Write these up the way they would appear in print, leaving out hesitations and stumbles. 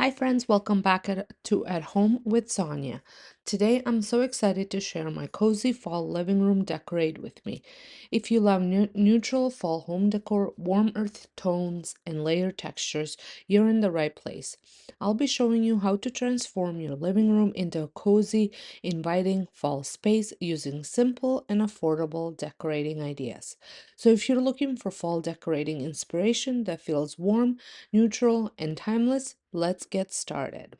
Hi friends, welcome back to At Home with Sonja. Today I'm so excited to share my cozy fall living room decorate with me. If you love neutral fall home decor, warm earth tones, and layered textures, you're in the right place. I'll be showing you how to transform your living room into a cozy, inviting fall space using simple and affordable decorating ideas. So if you're looking for fall decorating inspiration that feels warm, neutral, and timeless, let's get started.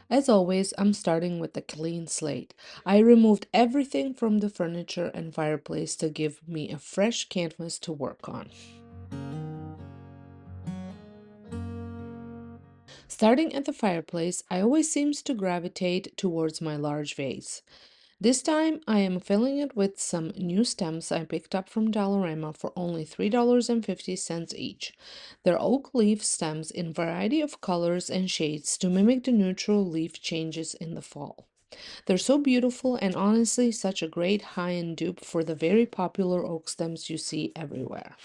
As always, I'm starting with a clean slate. I removed everything from the furniture and fireplace to give me a fresh canvas to work on. Starting at the fireplace, I always seems to gravitate towards my large vase. This time, I am filling it with some new stems I picked up from Dollarama for only $3.50 each. They're oak leaf stems in variety of colors and shades to mimic the neutral leaf changes in the fall. They're so beautiful and honestly such a great high-end dupe for the very popular oak stems you see everywhere.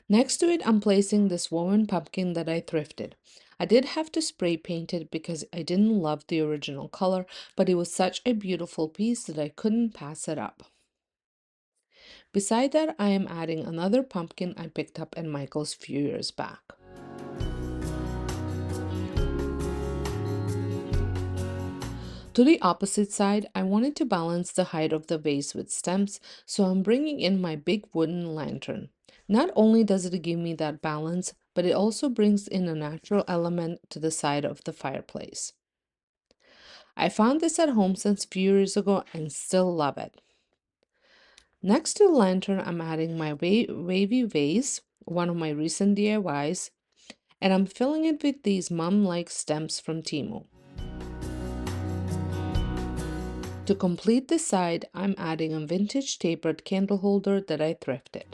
Next to it, I'm placing this woven pumpkin that I thrifted. I did have to spray paint it because I didn't love the original color, but it was such a beautiful piece that I couldn't pass it up. Beside that, I am adding another pumpkin I picked up at Michael's few years back. To the opposite side, I wanted to balance the height of the vase with stems, so I'm bringing in my big wooden lantern. Not only does it give me that balance, but it also brings in a natural element to the side of the fireplace. I found this at home since a few years ago and still love it. Next to the lantern, I'm adding my wavy vase, one of my recent DIYs, and I'm filling it with these mum-like stems from Temu. To complete the side, I'm adding a vintage tapered candle holder that I thrifted.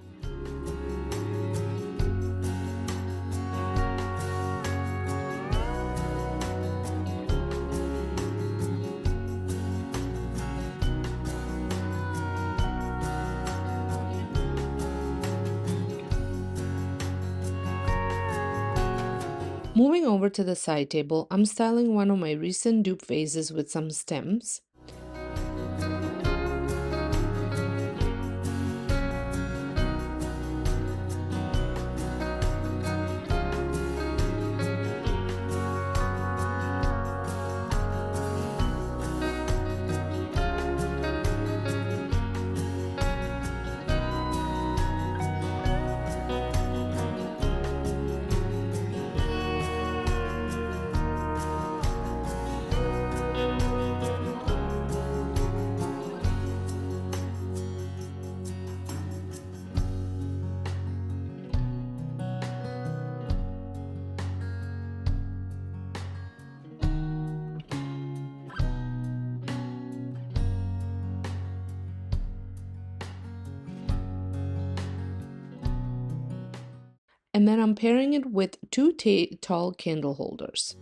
Moving over to the side table, I'm styling one of my recent dupe vases with some stems. And then I'm pairing it with two tall candle holders.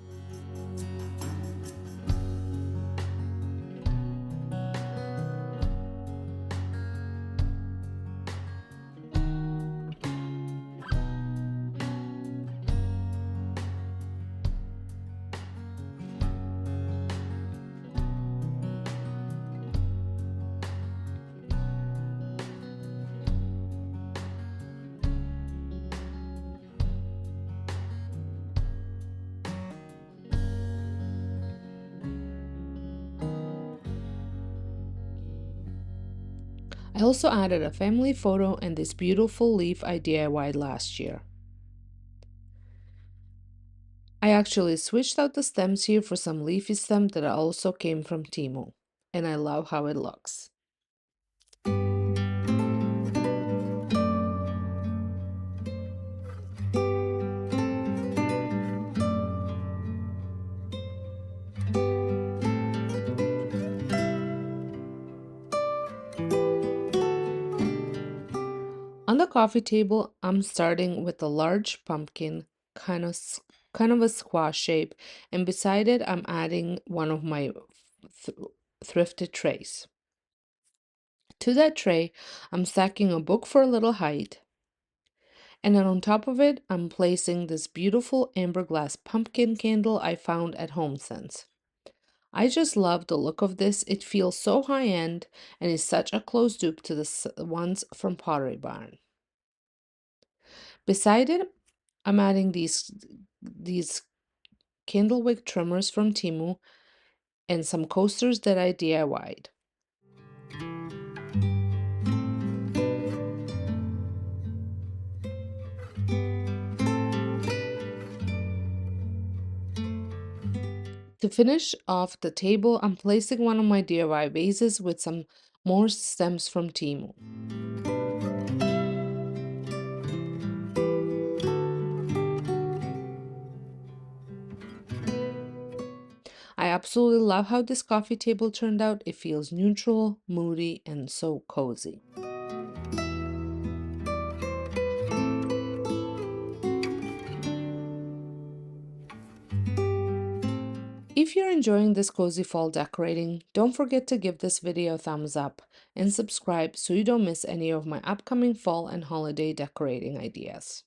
I also added a family photo and this beautiful leaf I DIY'd last year. I actually switched out the stems here for some leafy stem that also came from Temu, and I love how it looks. On the coffee table, I'm starting with a large pumpkin, kind of a squash shape, and beside it, I'm adding one of my th- thrifted trays. To that tray, I'm stacking a book for a little height, and then on top of it, I'm placing this beautiful amber glass pumpkin candle I found at HomeSense. I just love the look of this. It feels so high-end and is such a close dupe to the ones from Pottery Barn. Beside it, I'm adding these candlewick trimmers from Temu and some coasters that I DIY'd. To finish off the table, I'm placing one of my DIY vases with some more stems from Temu. I absolutely love how this coffee table turned out. It feels neutral, moody, and so cozy. If you're enjoying this cozy fall decorating, don't forget to give this video a thumbs up and subscribe so you don't miss any of my upcoming fall and holiday decorating ideas.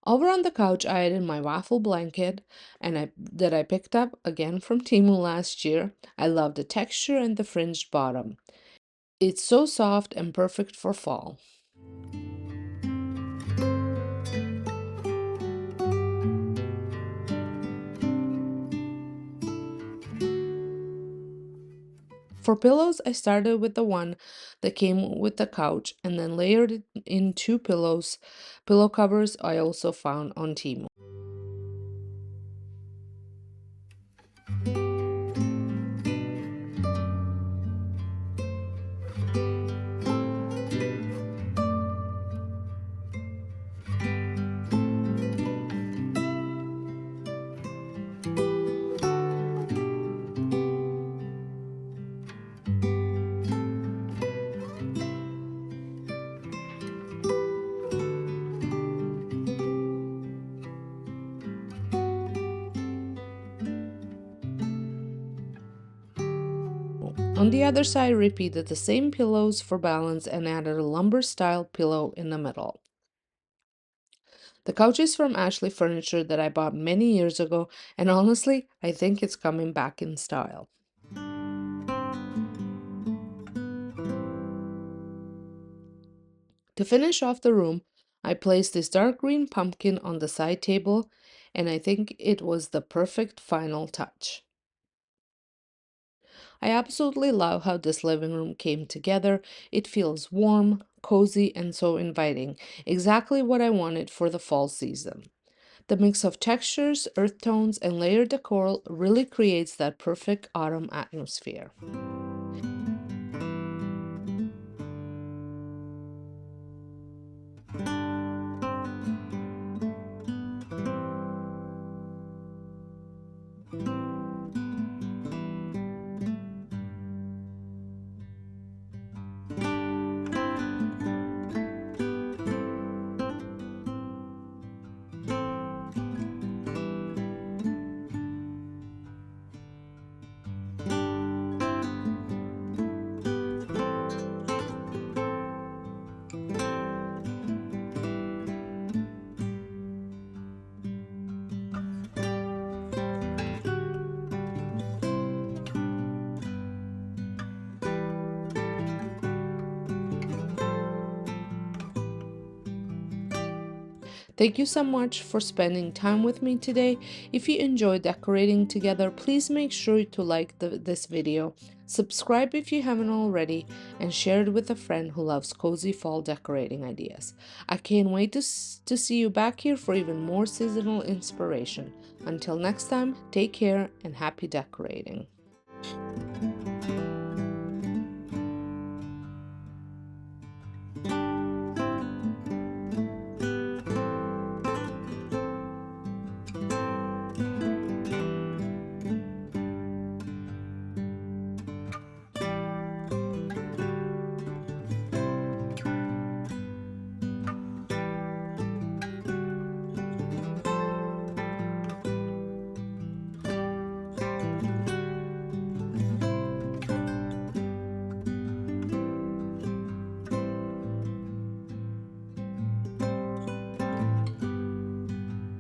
Over on the couch, I added my waffle blanket that I picked up again from Temu last year. I love the texture and the fringed bottom. It's so soft and perfect for fall. For pillows, I started with the one that came with the couch and then layered it in two pillow covers I also found on Temu. On the other side, I repeated the same pillows for balance and added a lumber-style pillow in the middle. The couch is from Ashley Furniture that I bought many years ago, and honestly, I think it's coming back in style. To finish off the room, I placed this dark green pumpkin on the side table, and I think it was the perfect final touch. I absolutely love how this living room came together. It feels warm, cozy, and so inviting. Exactly what I wanted for the fall season. The mix of textures, earth tones, and layered decor really creates that perfect autumn atmosphere. Thank you so much for spending time with me today. If you enjoyed decorating together, please make sure to like this video, subscribe if you haven't already, and share it with a friend who loves cozy fall decorating ideas. I can't wait to see you back here for even more seasonal inspiration. Until next time, take care and happy decorating.